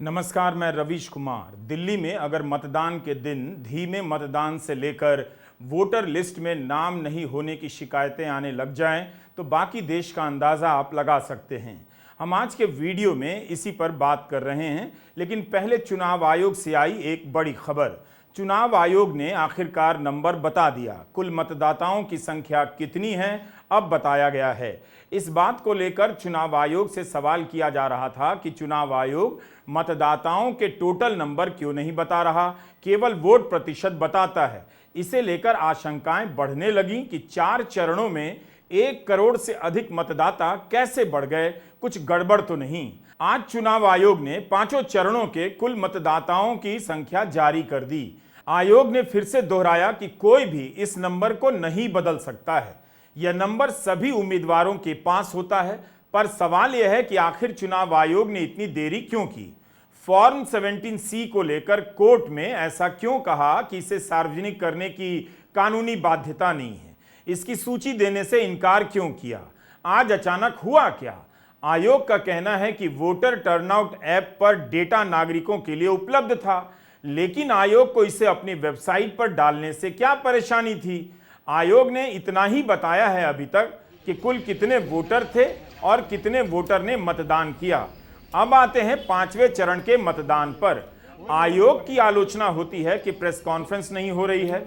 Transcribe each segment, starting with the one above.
नमस्कार, मैं रवीश कुमार। दिल्ली में अगर मतदान के दिन धीमे मतदान से लेकर वोटर लिस्ट में नाम नहीं होने की शिकायतें आने लग जाएं, तो बाकी देश का अंदाज़ा आप लगा सकते हैं। हम आज के वीडियो में इसी पर बात कर रहे हैं, लेकिन पहले चुनाव आयोग से आई एक बड़ी खबर। चुनाव आयोग ने आखिरकार नंबर बता दिया। कुल मतदाताओं की संख्या कितनी है, अब बताया गया है। इस बात को लेकर चुनाव आयोग से सवाल किया जा रहा था कि चुनाव आयोग मतदाताओं के टोटल नंबर क्यों नहीं बता रहा, केवल वोट प्रतिशत बताता है। इसे लेकर आशंकाएं बढ़ने लगी कि 4 चरणों में 1 करोड़ से अधिक मतदाता कैसे बढ़ गए, कुछ गड़बड़ तो नहीं। आज चुनाव आयोग ने 5 चरणों के कुल मतदाताओं की संख्या जारी कर दी। आयोग ने फिर से दोहराया कि कोई भी इस नंबर को नहीं बदल सकता है। यह नंबर सभी उम्मीदवारों के पास होता है, पर सवाल यह है कि आखिर चुनाव आयोग ने इतनी देरी क्यों की। फॉर्म 17C को लेकर कोर्ट में ऐसा क्यों कहा कि इसे सार्वजनिक करने की कानूनी बाध्यता नहीं है, इसकी सूची देने से इनकार क्यों किया, आज अचानक हुआ क्या। आयोग का कहना है कि वोटर टर्नआउट ऐप पर डेटा नागरिकों के लिए उपलब्ध था, लेकिन आयोग को इसे अपनी वेबसाइट पर डालने से क्या परेशानी थी। आयोग ने इतना ही बताया है अभी तक कि कुल कितने वोटर थे और कितने वोटर ने मतदान किया। अब आते हैं 5वें चरण के मतदान पर। आयोग की आलोचना होती है कि प्रेस कॉन्फ्रेंस नहीं हो रही है।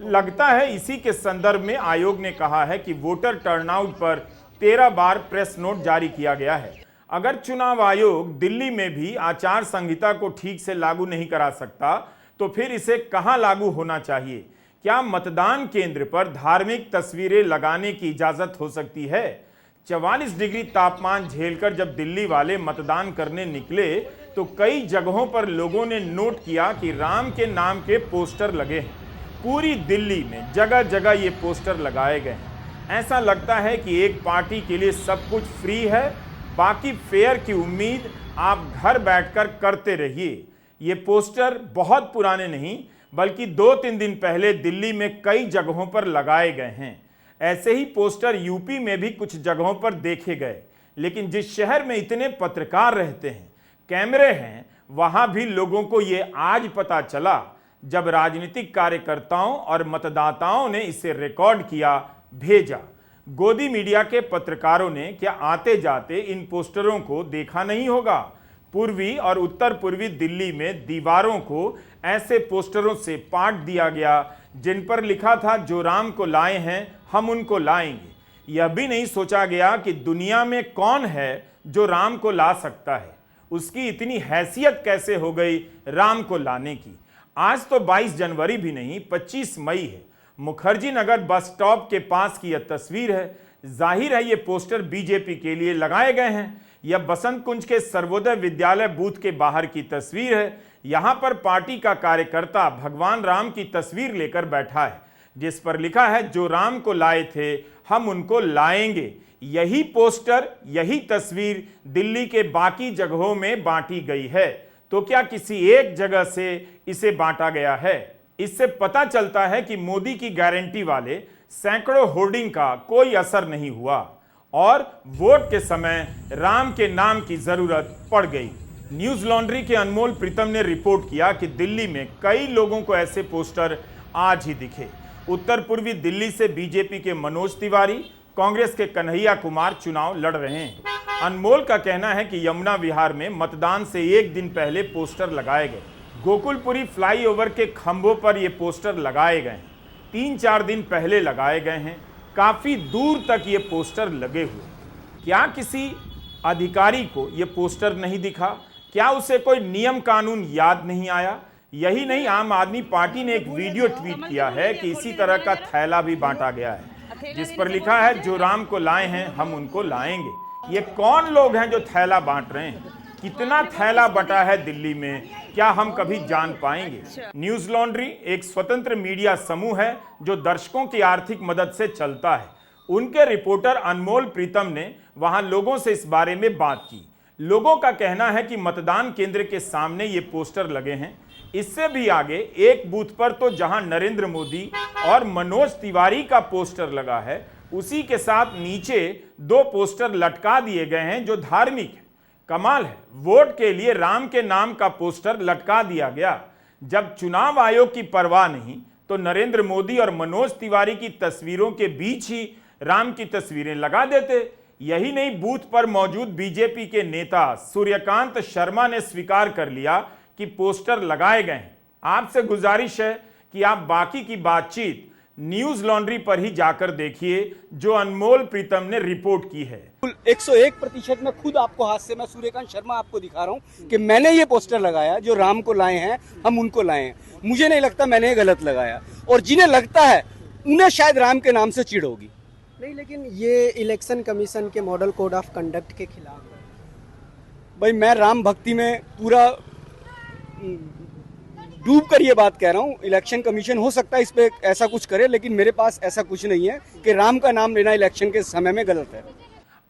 लगता है इसी के संदर्भ में आयोग ने कहा है कि वोटर टर्नआउट पर 13 बार प्रेस नोट जारी किया गया है। अगर चुनाव आयोग दिल्ली में भी आचार संहिता को ठीक से लागू नहीं करा सकता, तो फिर इसे कहां लागू होना चाहिए। क्या मतदान केंद्र पर धार्मिक तस्वीरें लगाने की इजाजत हो सकती है। 44 डिग्री तापमान झेलकर जब दिल्ली वाले मतदान करने निकले, तो कई जगहों पर लोगों ने नोट किया कि राम के नाम के पोस्टर लगे हैं। पूरी दिल्ली में जगह जगह ये पोस्टर लगाए गए हैं। ऐसा लगता है कि एक पार्टी के लिए सब कुछ फ्री है, बाकी फेयर की उम्मीद आप घर बैठकर करते रहिए। ये पोस्टर बहुत पुराने नहीं, बल्कि 2-3 दिन पहले दिल्ली में कई जगहों पर लगाए गए हैं। ऐसे ही पोस्टर यूपी में भी कुछ जगहों पर देखे गए। लेकिन जिस शहर में इतने पत्रकार रहते हैं, कैमरे हैं, वहां भी लोगों को ये आज पता चला जब राजनीतिक कार्यकर्ताओं और मतदाताओं ने इसे रिकॉर्ड किया, भेजा। गोदी मीडिया के पत्रकारों ने क्या आते जाते इन पोस्टरों को देखा नहीं होगा। पूर्वी और उत्तर पूर्वी दिल्ली में दीवारों को ऐसे पोस्टरों से पाट दिया गया जिन पर लिखा था, जो राम को लाए हैं हम उनको लाएंगे। यह भी नहीं सोचा गया कि दुनिया में कौन है जो राम को ला सकता है, उसकी इतनी हैसियत कैसे हो गई राम को लाने की। आज तो 22 जनवरी भी नहीं, 25 मई है। मुखर्जी नगर बस स्टॉप के पास की यह तस्वीर है। जाहिर है ये पोस्टर बीजेपी के लिए लगाए गए हैं। यह बसंत कुंज के सर्वोदय विद्यालय बूथ के बाहर की तस्वीर है। यहां पर पार्टी का कार्यकर्ता भगवान राम की तस्वीर लेकर बैठा है, जिस पर लिखा है, जो राम को लाए थे हम उनको लाएंगे। यही पोस्टर, यही तस्वीर दिल्ली के बाकी जगहों में बांटी गई है। तो क्या किसी एक जगह से इसे बांटा गया है। इससे पता चलता है कि मोदी की गारंटी वाले सैकड़ों होर्डिंग का कोई असर नहीं हुआ और वोट के समय राम के नाम की जरूरत पड़ गई। न्यूज लॉन्ड्री के अनमोल प्रीतम ने रिपोर्ट किया कि दिल्ली में कई लोगों को ऐसे पोस्टर आज ही दिखे। उत्तर पूर्वी दिल्ली से बीजेपी के मनोज तिवारी, कांग्रेस के कन्हैया कुमार चुनाव लड़ रहे हैं। अनमोल का कहना है कि यमुना विहार में मतदान से 1 दिन पहले पोस्टर लगाए गए। गोकुलपुरी फ्लाईओवर के खंभों पर ये पोस्टर लगाए गए हैं। 3-4 दिन पहले लगाए गए हैं। काफी दूर तक ये पोस्टर लगे हुए। क्या किसी अधिकारी को ये पोस्टर नहीं दिखा? क्या उसे कोई नियम कानून याद नहीं आया? यही नहीं, आम आदमी पार्टी ने एक वीडियो ट्वीट किया है कि इसी तरह का थैला भी बांटा गया है, जिस पर लिखा है, जो राम को लाए हैं हम उनको लाएंगे। ये कौन लोग हैं जो थैला बांट रहे हैं? कितना थैला बटा है दिल्ली में, क्या हम कभी जान पाएंगे। न्यूज लॉन्ड्री एक स्वतंत्र मीडिया समूह है जो दर्शकों की आर्थिक मदद से चलता है। उनके रिपोर्टर अनमोल प्रीतम ने वहां लोगों से इस बारे में बात की। लोगों का कहना है कि मतदान केंद्र के सामने ये पोस्टर लगे हैं। इससे भी आगे एक बूथ पर तो जहां नरेंद्र मोदी और मनोज तिवारी का पोस्टर लगा है, उसी के साथ नीचे 2 पोस्टर लटका दिए गए हैं जो धार्मिक है। कमाल है, वोट के लिए राम के नाम का पोस्टर लटका दिया गया। जब चुनाव आयोग की परवाह नहीं तो नरेंद्र मोदी और मनोज तिवारी की तस्वीरों के बीच ही राम की तस्वीरें लगा देते। यही नहीं, बूथ पर मौजूद बीजेपी के नेता सूर्यकांत शर्मा ने स्वीकार कर लिया कि पोस्टर लगाए गए हैं। आपसे गुजारिश है कि आप बाकी की बातचीत न्यूज लॉन्ड्री पर ही जाकर देखिए, जो अनमोल प्रीतम ने रिपोर्ट की है। 101% में खुद आपको हाथ से, मैं सूर्यकांत शर्मा आपको दिखा रहा हूं कि मैंने ये पोस्टर लगाया, जो राम को लाए हैं हम उनको लाए हैं। मुझे नहीं लगता मैंने ये गलत लगाया, और जिन्हें लगता है उन्हें शायद राम के नाम से चिढ़ होगी। नहीं, लेकिन ये इलेक्शन कमीशन के मॉडल कोड ऑफ कंडक्ट के खिलाफ है। भाई मैं राम भक्ति में पूरा डूब कर ये बात कह रहा हूँ। इलेक्शन कमीशन हो सकता है इस पे ऐसा कुछ करे, लेकिन मेरे पास ऐसा कुछ नहीं है कि राम का नाम लेना इलेक्शन के समय में गलत है।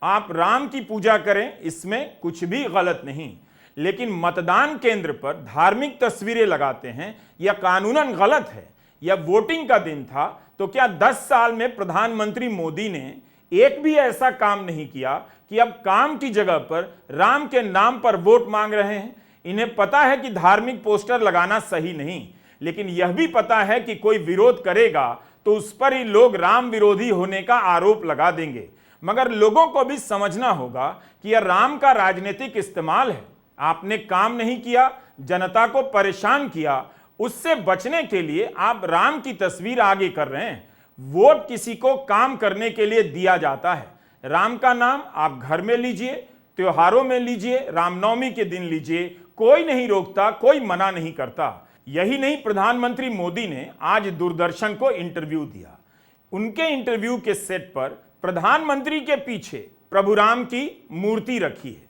आप राम की पूजा करें, इसमें कुछ भी गलत नहीं, लेकिन मतदान केंद्र पर धार्मिक तस्वीरें लगाते हैं यह कानूनन गलत है। यह वोटिंग का दिन था, तो क्या 10 साल में प्रधानमंत्री मोदी ने एक भी ऐसा काम नहीं किया कि अब काम की जगह पर राम के नाम पर वोट मांग रहे हैं? इन्हें पता है कि धार्मिक पोस्टर लगाना सही नहीं, लेकिन यह भी पता है कि कोई विरोध करेगा तो उस पर ही लोग राम विरोधी होने का आरोप लगा देंगे। मगर लोगों को भी समझना होगा कि यह राम का राजनीतिक इस्तेमाल है। आपने काम नहीं किया, जनता को परेशान किया, उससे बचने के लिए आप राम की तस्वीर आगे कर रहे हैं। वोट किसी को काम करने के लिए दिया जाता है। राम का नाम आप घर में लीजिए, त्योहारों में लीजिए, रामनवमी के दिन लीजिए, कोई नहीं रोकता, कोई मना नहीं करता। यही नहीं, प्रधानमंत्री मोदी ने आज दूरदर्शन को इंटरव्यू दिया। उनके इंटरव्यू के सेट पर प्रधानमंत्री के पीछे प्रभु राम की मूर्ति रखी है।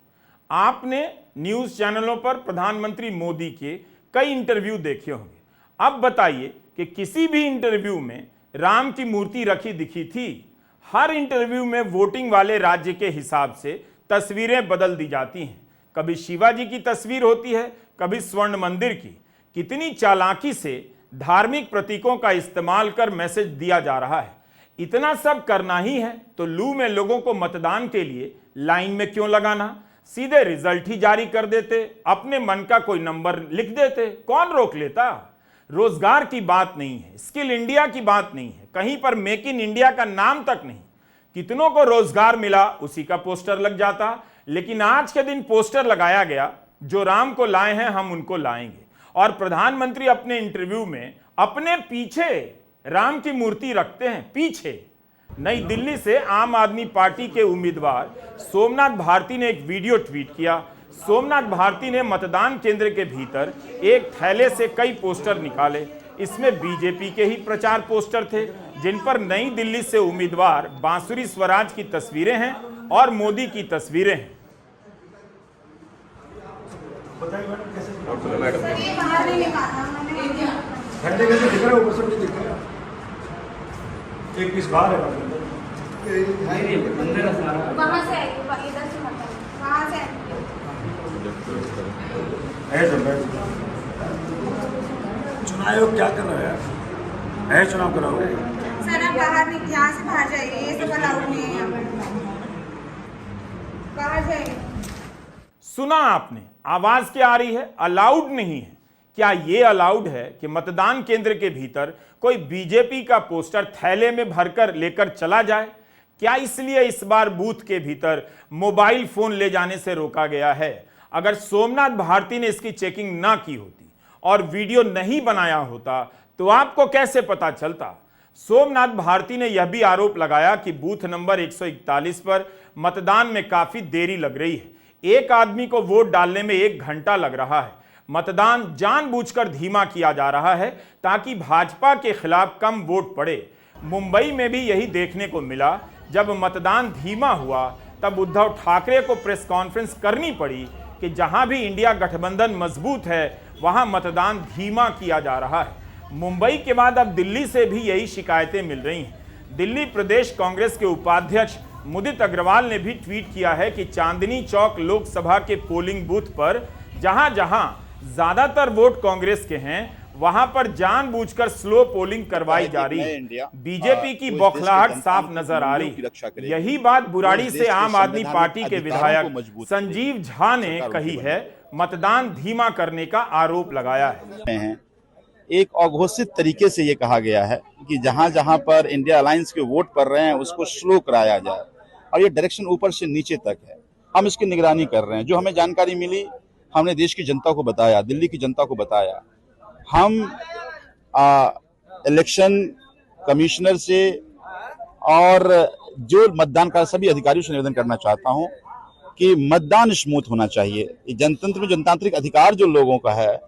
आपने न्यूज चैनलों पर प्रधानमंत्री मोदी के कई इंटरव्यू देखे होंगे। अब बताइए कि किसी भी इंटरव्यू में राम की मूर्ति रखी दिखी थी? हर इंटरव्यू में वोटिंग वाले राज्य के हिसाब से तस्वीरें बदल दी जाती हैं। कभी शिवाजी की तस्वीर होती है, कभी स्वर्ण मंदिर की। कितनी चालाकी से धार्मिक प्रतीकों का इस्तेमाल कर मैसेज दिया जा रहा है। इतना सब करना ही है तो लू में लोगों को मतदान के लिए लाइन में क्यों लगाना? सीधे रिजल्ट ही जारी कर देते, अपने मन का कोई नंबर लिख देते, कौन रोक लेता? रोजगार की बात नहीं है, स्किल इंडिया की बात नहीं है, कहीं पर मेक इन इंडिया का नाम तक नहीं। कितनों को रोजगार मिला उसी का पोस्टर लग जाता, लेकिन आज के दिन पोस्टर लगाया गया, जो राम को लाए हैं हम उनको लाएंगे। और प्रधानमंत्री अपने इंटरव्यू में अपने पीछे राम की मूर्ति रखते हैं, पीछे। नई दिल्ली से आम आदमी पार्टी के उम्मीदवार सोमनाथ भारती ने एक वीडियो ट्वीट किया। सोमनाथ भारती ने मतदान केंद्र के भीतर एक थैले से कई पोस्टर निकाले। इसमें बीजेपी के ही प्रचार पोस्टर थे, जिन पर नई दिल्ली से उम्मीदवार बांसुरी स्वराज की तस्वीरें हैं और मोदी की तस्वीरें हैं। एक पीस बाहर है, वहाँ से इधर से मत, वहाँ से चुनाव आयोग क्या कर रहा है? चुनाव कराओगे सर, आप बाहर नहीं, यहाँ से बाहर जाइए, ये सब अलाउड नहीं है यहाँ पर, बाहर जाइए। सुना आपने, आवाज क्या आ रही है? अलाउड नहीं है। क्या यह अलाउड है कि मतदान केंद्र के भीतर कोई बीजेपी का पोस्टर थैले में भरकर लेकर चला जाए? क्या इसलिए इस बार बूथ के भीतर मोबाइल फोन ले जाने से रोका गया है? अगर सोमनाथ भारती ने इसकी चेकिंग ना की होती और वीडियो नहीं बनाया होता तो आपको कैसे पता चलता? सोमनाथ भारती ने यह भी आरोप लगाया कि बूथ नंबर 141 पर मतदान में काफी देरी लग रही है। एक आदमी को वोट डालने में 1 घंटा लग रहा है। मतदान जानबूझकर धीमा किया जा रहा है ताकि भाजपा के खिलाफ कम वोट पड़े। मुंबई में भी यही देखने को मिला। जब मतदान धीमा हुआ तब उद्धव ठाकरे को प्रेस कॉन्फ्रेंस करनी पड़ी कि जहां भी इंडिया गठबंधन मजबूत है वहां मतदान धीमा किया जा रहा है। मुंबई के बाद अब दिल्ली से भी यही शिकायतें मिल रही हैं। दिल्ली प्रदेश कांग्रेस के उपाध्यक्ष मुदित अग्रवाल ने भी ट्वीट किया है कि चांदनी चौक लोकसभा के पोलिंग बूथ पर जहां जहां ज्यादातर वोट कांग्रेस के हैं वहां पर जानबूझकर स्लो पोलिंग करवाई जा रही है। बीजेपी की बौखलाहट साफ नजर आ रही है। यही बात बुराड़ी से आम आदमी पार्टी के विधायक संजीव झा ने कही है। मतदान धीमा करने का आरोप लगाया है। एक अघोषित तरीके से ये कहा गया है कि जहां जहां पर इंडिया अलायंस के वोट पड़ रहे हैं उसको स्लो कराया जाए, और ये डायरेक्शन ऊपर से नीचे तक है। हम इसकी निगरानी कर रहे हैं। जो हमें जानकारी मिली हमने देश की जनता को बताया, दिल्ली की जनता को बताया। हम इलेक्शन कमिश्नर से और जो मतदान का सभी अधिकारियों से निवेदन करना चाहता हूं कि मतदान स्मूथ होना चाहिए। जनतंत्र में जनतांत्रिक अधिकार जो लोगों का है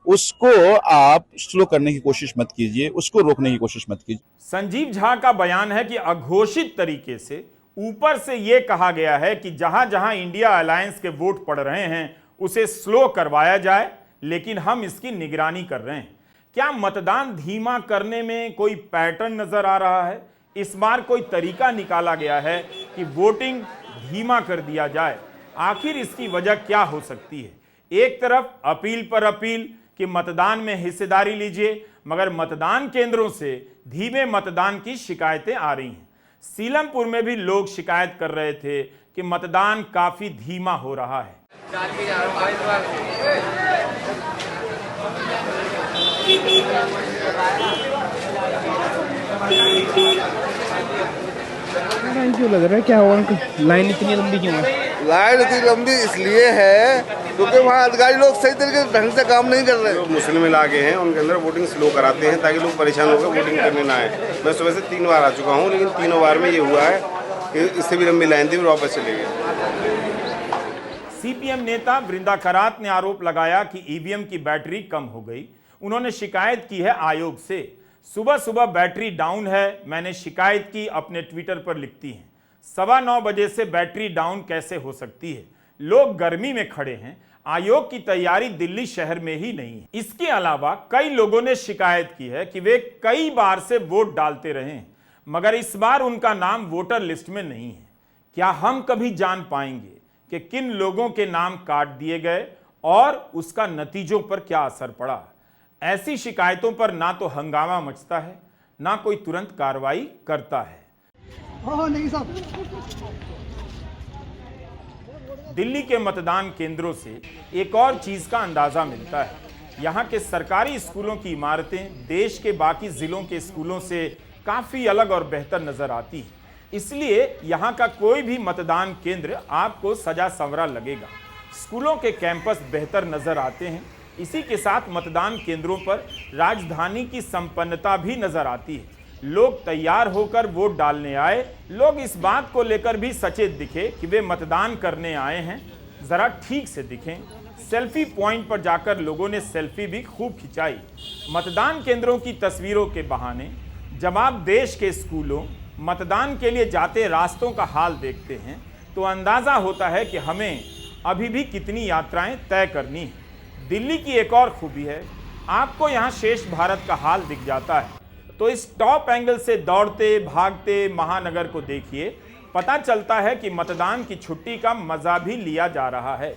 उसको आप स्लो करने की कोशिश मत कीजिए, उसको रोकने की कोशिश मत कीजिए। संजीव झा का बयान है कि अघोषित तरीके से ऊपर से यह कहा गया है कि जहां जहां इंडिया अलायंस के वोट पड़ रहे हैं उसे स्लो करवाया जाए, लेकिन हम इसकी निगरानी कर रहे हैं। क्या मतदान धीमा करने में कोई पैटर्न नजर आ रहा है? इस बार कोई तरीका निकाला गया है कि वोटिंग धीमा कर दिया जाए? आखिर इसकी वजह क्या हो सकती है? एक तरफ अपील पर अपील कि मतदान में हिस्सेदारी लीजिए, मगर मतदान केंद्रों से धीमे मतदान की शिकायतें आ रही हैं। सीलमपुर में भी लोग शिकायत कर रहे थे कि मतदान काफी धीमा हो रहा है। क्यों लग रहा है, क्या हुआ अंकल? लाइन इतनी लंबी क्यों है? लाइन इतनी लंबी इसलिए है क्योंकि वहाँ अधिकारी लोग सही तरीके से ढंग से काम नहीं कर रहे। जो मुस्लिम इलाके हैं उनके अंदर वोटिंग स्लो कराते हैं ताकि लोग परेशान होकर वोटिंग करने ना आए। मैं सुबह से 3 बार आ चुका हूँ, लेकिन तीनों बार में ये हुआ है कि इससे भी लंबी लाइन थी, फिर वापस चले गए। सीपीएम नेता वृंदा करात ने आरोप लगाया कि ईवीएम की बैटरी कम हो गई। उन्होंने शिकायत की है आयोग से। सुबह सुबह बैटरी डाउन है, मैंने शिकायत की, अपने ट्विटर पर लिखती हैं। 9:15 बजे से बैटरी डाउन कैसे हो सकती है? लोग गर्मी में खड़े हैं। आयोग की तैयारी दिल्ली शहर में ही नहीं है। इसके अलावा कई लोगों ने शिकायत की है कि वे कई बार से वोट डालते रहे हैं, मगर इस बार उनका नाम वोटर लिस्ट में नहीं है। क्या हम कभी जान पाएंगे कि किन लोगों के नाम काट दिए गए और उसका नतीजों पर क्या असर पड़ा? ऐसी शिकायतों पर ना तो हंगामा मचता है, ना कोई तुरंत कार्रवाई करता है। दिल्ली के मतदान केंद्रों से एक और चीज का अंदाजा मिलता है। यहाँ के सरकारी स्कूलों की इमारतें देश के बाकी जिलों के स्कूलों से काफी अलग और बेहतर नजर आती है। इसलिए यहाँ का कोई भी मतदान केंद्र आपको सजा संवरा लगेगा। स्कूलों के कैंपस बेहतर नजर आते हैं। इसी के साथ मतदान केंद्रों पर राजधानी की संपन्नता भी नजर आती है। लोग तैयार होकर वोट डालने आए। लोग इस बात को लेकर भी सचेत दिखे कि वे मतदान करने आए हैं, जरा ठीक से दिखें। सेल्फी पॉइंट पर जाकर लोगों ने सेल्फी भी खूब खिंचाई। मतदान केंद्रों की तस्वीरों के बहाने जब आप देश के स्कूलों, मतदान के लिए जाते रास्तों का हाल देखते हैं तो अंदाजा होता है कि हमें अभी भी कितनी यात्राएं तय करनी है। दिल्ली की एक और खूबी है, आपको यहाँ शेष भारत का हाल दिख जाता है। तो इस टॉप एंगल से दौड़ते भागते महानगर को देखिए, पता चलता है कि मतदान की छुट्टी का मजा भी लिया जा रहा है।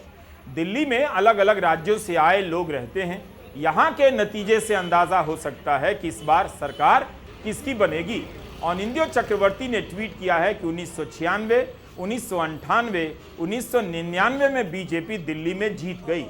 दिल्ली में अलग अलग राज्यों से आए लोग रहते हैं। यहाँ के नतीजे से अंदाजा हो सकता है कि इस बार सरकार किसकी बनेगी। अनिंद्यो चक्रवर्ती ने ट्वीट किया है कि 1996, 1998, 1999 में बीजेपी दिल्ली में जीत गई।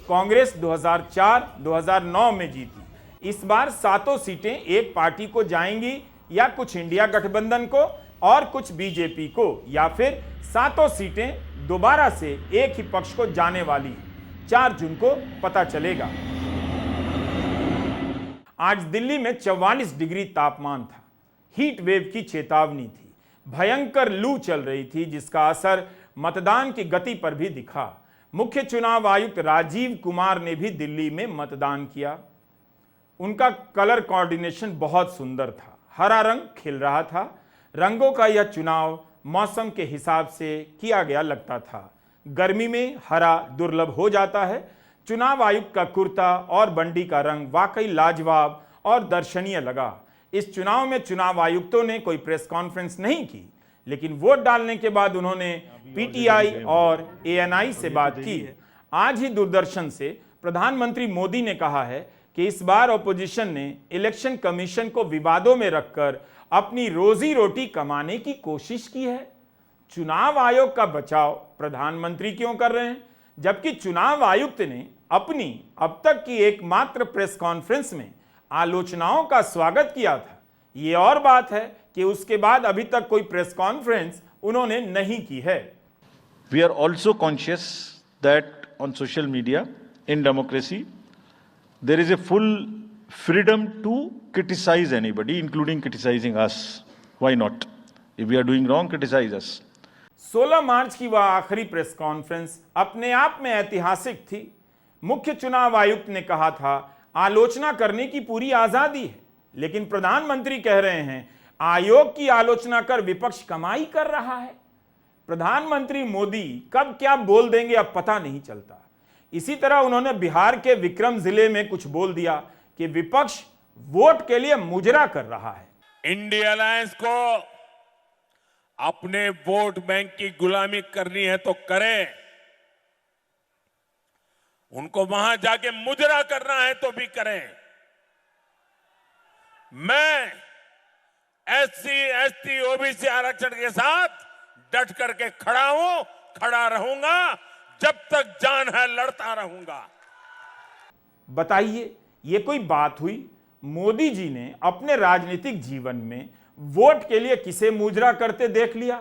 कांग्रेस 2004, 2009 में जीती। इस बार 7 सीटें एक पार्टी को जाएंगी, या कुछ इंडिया गठबंधन को और कुछ बीजेपी को, या फिर 7 सीटें दोबारा से एक ही पक्ष को जाने वाली हैं। 4 जून को पता चलेगा। आज दिल्ली में 44 डिग्री तापमान था। हीट वेव की चेतावनी थी। भयंकर लू चल रही थी, जिसका असर मतदान की गति पर भी दिखा। मुख्य चुनाव आयुक्त राजीव कुमार ने भी दिल्ली में मतदान किया। उनका कलर कोऑर्डिनेशन बहुत सुंदर था। हरा रंग खिल रहा था। रंगों का यह चुनाव मौसम के हिसाब से किया गया लगता था। गर्मी में हरा दुर्लभ हो जाता है। चुनाव आयुक्त का कुर्ता और बंडी का रंग वाकई लाजवाब और दर्शनीय लगा। इस चुनाव में चुनाव आयुक्तों ने कोई प्रेस कॉन्फ्रेंस नहीं की, लेकिन वोट डालने के बाद उन्होंने पीटीआई और एएनआई से बात की। आज ही दूरदर्शन से प्रधानमंत्री मोदी ने कहा है कि इस बार ऑपोजिशन ने इलेक्शन कमीशन को विवादों में रखकर अपनी रोजी रोटी कमाने की कोशिश की है। चुनाव आयोग का बचाव प्रधानमंत्री क्यों कर रहे हैं, जबकि चुनाव आयुक्त ने अपनी अब तक की एकमात्र प्रेस कॉन्फ्रेंस में आलोचनाओं का स्वागत किया था। ये और बात है कि उसके बाद अभी तक कोई प्रेस कॉन्फ्रेंस उन्होंने नहीं की है। We are also conscious that on social media, in democracy, there is a full freedom to criticize anybody, including criticizing us. Why not? If we are doing wrong, criticize us. 16 मार्च की वह आखिरी press conference अपने आप में ऐतिहासिक थी। मुख्य चुनाव आयुक्त ने कहा था आलोचना करने की पूरी आजादी है, लेकिन प्रधानमंत्री कह रहे हैं आयोग की आलोचना कर विपक्ष कमाई कर रहा है। प्रधानमंत्री मोदी कब क्या बोल देंगे अब पता नहीं चलता। इसी तरह उन्होंने बिहार के विक्रम जिले में कुछ बोल दिया कि विपक्ष वोट के लिए मुजरा कर रहा है। इंडिया अलायंस को अपने वोट बैंक की गुलामी करनी है तो करें, उनको वहां जाके मुजरा करना है तो भी करें। मैं एससी एसटी ओबीसी आरक्षण के साथ डट करके खड़ा हूं, खड़ा रहूंगा, जब तक जान है लड़ता रहूंगा। बताइए ये कोई बात हुई? मोदी जी ने अपने राजनीतिक जीवन में वोट के लिए किसे मुजरा करते देख लिया?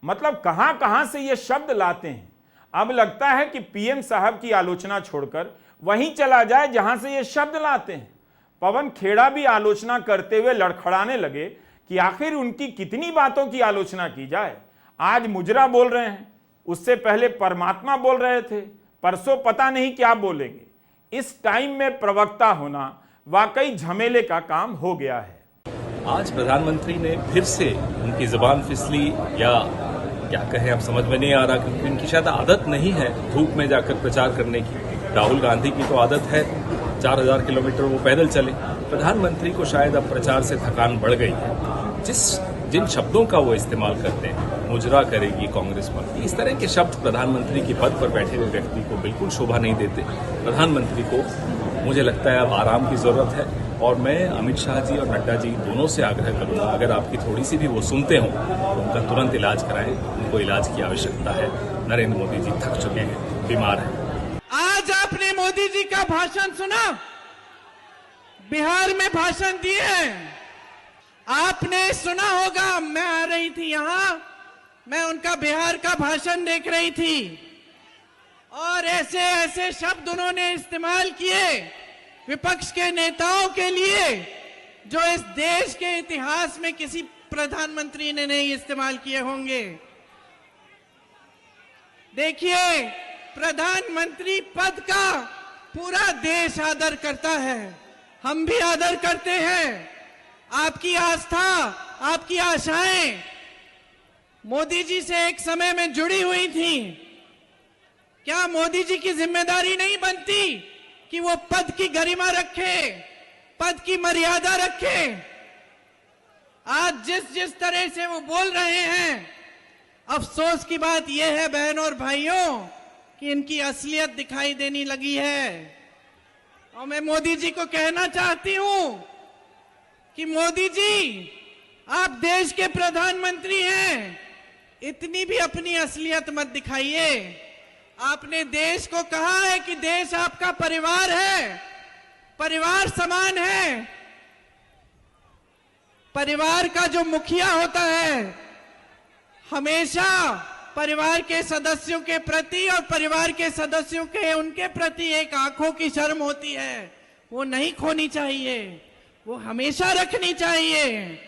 मतलब कहां कहां से ये शब्द लाते हैं। अब लगता है कि पीएम साहब की आलोचना छोड़कर वहीं चला जाए जहां से ये शब्द लाते हैं। पवन खेड़ा भी आलोचना करते हुए लड़खड़ाने लगे कि आखिर उनकी कितनी बातों की आलोचना की जाए। आज मुजरा बोल रहे हैं, उससे पहले परमात्मा बोल रहे थे, परसों पता नहीं क्या बोलेंगे। इस टाइम में प्रवक्ता होना वाकई झमेले का काम हो गया है। आज प्रधानमंत्री ने फिर से उनकी जुबान फिसली, या क्या कहें अब समझ में नहीं आ रहा, क्योंकि उनकी शायद आदत नहीं है धूप में जाकर प्रचार करने की। राहुल गांधी की तो आदत है 4000 किलोमीटर वो पैदल चले। प्रधानमंत्री को शायद अब प्रचार से थकान बढ़ गई है। जिन शब्दों का वो इस्तेमाल करते हैं, मुजरा करेगी कांग्रेस पार्टी, इस तरह के शब्द प्रधानमंत्री के पद पर बैठे हुए व्यक्ति को बिल्कुल शोभा नहीं देते। प्रधानमंत्री को मुझे लगता है अब आराम की जरूरत है, और मैं अमित शाह जी और नड्डा जी दोनों से आग्रह करूंगा, अगर आपकी थोड़ी सी भी वो सुनते हों तो उनका तुरंत इलाज कराएं। उनको इलाज की आवश्यकता है। नरेंद्र मोदी जी थक चुके हैं, बीमार हैं। आज आपने मोदी जी का भाषण सुना, बिहार में भाषण दिए। आपने सुना होगा, मैं आ रही थी यहां, मैं उनका बिहार का भाषण देख रही थी, और ऐसे ऐसे शब्द उन्होंने इस्तेमाल किए विपक्ष के नेताओं के लिए जो इस देश के इतिहास में किसी प्रधानमंत्री ने नहीं इस्तेमाल किए होंगे। देखिए, प्रधानमंत्री पद का पूरा देश आदर करता है, हम भी आदर करते हैं। आपकी आस्था, आपकी आशाएं मोदी जी से एक समय में जुड़ी हुई थी। क्या मोदी जी की जिम्मेदारी नहीं बनती कि वो पद की गरिमा रखे, पद की मर्यादा रखे? आज जिस तरह से वो बोल रहे हैं, अफसोस की बात यह है बहनों और भाइयों कि इनकी असलियत दिखाई देने लगी है। और मैं मोदी जी को कहना चाहती हूं कि मोदी जी, आप देश के प्रधानमंत्री हैं, इतनी भी अपनी असलियत मत दिखाइए। आपने देश को कहा है कि देश आपका परिवार है, परिवार समान है। परिवार का जो मुखिया होता है हमेशा परिवार के सदस्यों के प्रति और परिवार के सदस्यों के उनके प्रति एक आंखों की शर्म होती है, वो नहीं खोनी चाहिए, वो हमेशा रखनी चाहिए।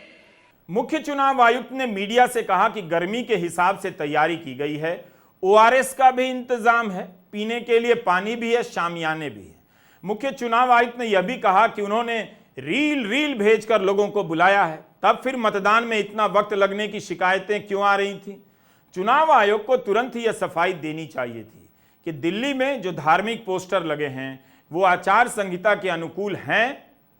मुख्य चुनाव आयुक्त ने मीडिया से कहा कि गर्मी के हिसाब से तैयारी की गई है, ओआरएस का भी इंतजाम है, पीने के लिए पानी भी है, शामियाने भी है। मुख्य चुनाव आयुक्त ने यह भी कहा कि उन्होंने रील भेजकर लोगों को बुलाया है, तब फिर मतदान में इतना वक्त लगने की शिकायतें क्यों आ रही थी। चुनाव आयोग को तुरंत ही यह सफाई देनी चाहिए थी कि दिल्ली में जो धार्मिक पोस्टर लगे हैं वो आचार संहिता के अनुकूल हैं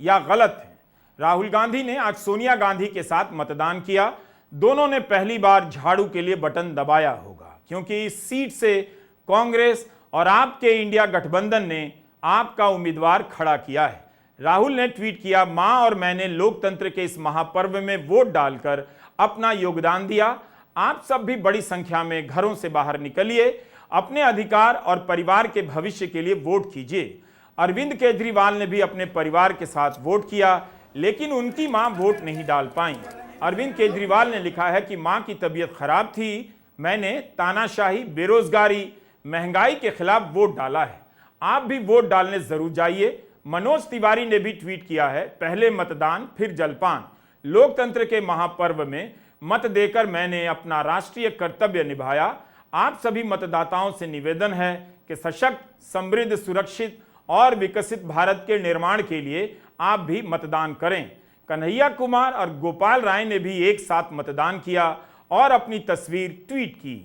या गलत हैं। राहुल गांधी ने आज सोनिया गांधी के साथ मतदान किया, दोनों ने पहली बार झाड़ू के लिए बटन दबाया होगा, क्योंकि इस सीट से कांग्रेस और आपके इंडिया गठबंधन ने आपका उम्मीदवार खड़ा किया है। राहुल ने ट्वीट किया, मां और मैंने लोकतंत्र के इस महापर्व में वोट डालकर अपना योगदान दिया। आप सब भी बड़ी संख्या में घरों से बाहर निकलिए, अपने अधिकार और परिवार के भविष्य के लिए वोट कीजिए। अरविंद केजरीवाल ने भी अपने परिवार के साथ वोट किया, लेकिन उनकी मां वोट नहीं डाल पाई। अरविंद केजरीवाल ने लिखा है कि मां की तबीयत खराब थी, मैंने तानाशाही, बेरोजगारी, महंगाई के खिलाफ वोट डाला है। आप भी वोट डालने जरूर जाइए। मनोज तिवारी ने भी ट्वीट किया है, पहले मतदान फिर जलपान। लोकतंत्र के महापर्व में मत देकर मैंने अपना राष्ट्रीय कर्तव्य निभाया। आप सभी मतदाताओं से निवेदन है कि सशक्त, समृद्ध, सुरक्षित और विकसित भारत के निर्माण के लिए आप भी मतदान करें। कन्हैया कुमार और गोपाल राय ने भी एक साथ मतदान किया और अपनी तस्वीर ट्वीट की।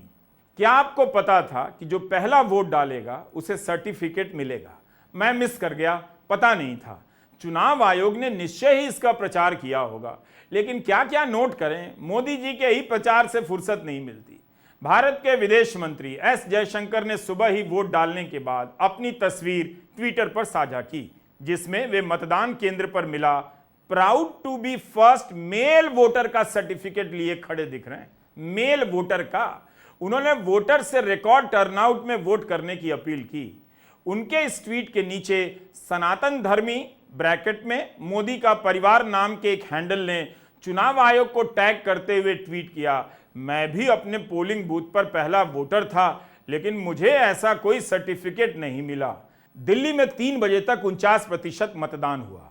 क्या आपको पता था कि जो पहला वोट डालेगा उसे सर्टिफिकेट मिलेगा? मैं मिस कर गया, पता नहीं था। चुनाव आयोग ने निश्चय ही इसका प्रचार किया होगा, लेकिन क्या क्या नोट करें, मोदी जी के ही प्रचार से फुर्सत नहीं मिलती। भारत के विदेश मंत्री एस जयशंकर ने सुबह ही वोट डालने के बाद अपनी तस्वीर ट्विटर पर साझा की, जिसमें वे मतदान केंद्र पर मिला proud to be first male voter का सर्टिफिकेट लिए खड़े दिख रहे हैं। मेल वोटर का। उन्होंने वोटर से रिकॉर्ड टर्नआउट में वोट करने की अपील की। उनके इस ट्वीट के नीचे सनातन धर्मी ब्रैकेट में मोदी का परिवार नाम के एक हैंडल ने चुनाव आयोग को टैग करते हुए ट्वीट किया, मैं भी अपने पोलिंग बूथ पर पहला वोटर था, लेकिन मुझे ऐसा कोई सर्टिफिकेट नहीं मिला। दिल्ली में 3 बजे तक 49% मतदान हुआ।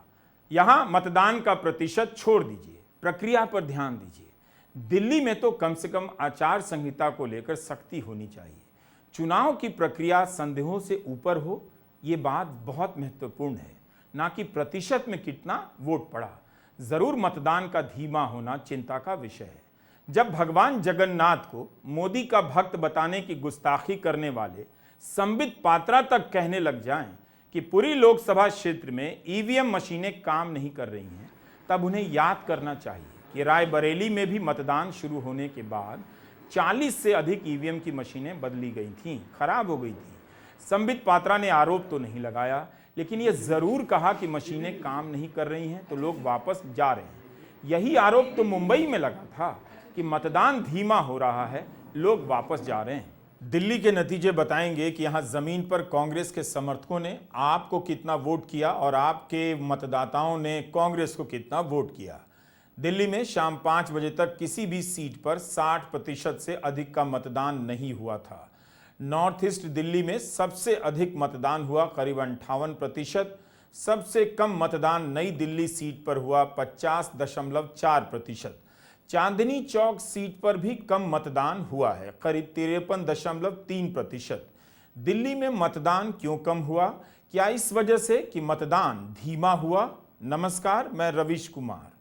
यहां मतदान का प्रतिशत छोड़ दीजिए, प्रक्रिया पर ध्यान दीजिए। दिल्ली में तो कम से कम आचार संहिता को लेकर सख्ती होनी चाहिए। चुनाव की प्रक्रिया संदेहों से ऊपर हो, ये बात बहुत महत्वपूर्ण है, ना कि प्रतिशत में कितना वोट पड़ा। जरूर मतदान का धीमा होना चिंता का विषय है। जब भगवान जगन्नाथ को मोदी का भक्त बताने की गुस्ताखी करने वाले संबित पात्रा तक कहने लग जाएं कि पूरी लोकसभा क्षेत्र में ईवीएम मशीनें काम नहीं कर रही हैं, तब उन्हें याद करना चाहिए कि रायबरेली में भी मतदान शुरू होने के बाद 40 से अधिक ईवीएम की मशीनें बदली गई थीं, खराब हो गई थीं। संबित पात्रा ने आरोप तो नहीं लगाया, लेकिन यह जरूर कहा कि मशीनें काम नहीं कर रही हैं तो लोग वापस जा रहे हैं। यही आरोप तो मुंबई में लगा था कि मतदान धीमा हो रहा है, लोग वापस जा रहे हैं। दिल्ली के नतीजे बताएंगे कि यहां जमीन पर कांग्रेस के समर्थकों ने आपको कितना वोट किया और आपके मतदाताओं ने कांग्रेस को कितना वोट किया। दिल्ली में शाम 5 बजे तक किसी भी सीट पर 60% से अधिक का मतदान नहीं हुआ था। नॉर्थ ईस्ट दिल्ली में सबसे अधिक मतदान हुआ, करीब 58%। सबसे कम मतदान नई दिल्ली सीट पर हुआ, 50.4%। चांदनी चौक सीट पर भी कम मतदान हुआ है, करीब 53.3%। दिल्ली में मतदान क्यों कम हुआ? क्या इस वजह से कि मतदान धीमा हुआ? नमस्कार, मैं रवीश कुमार।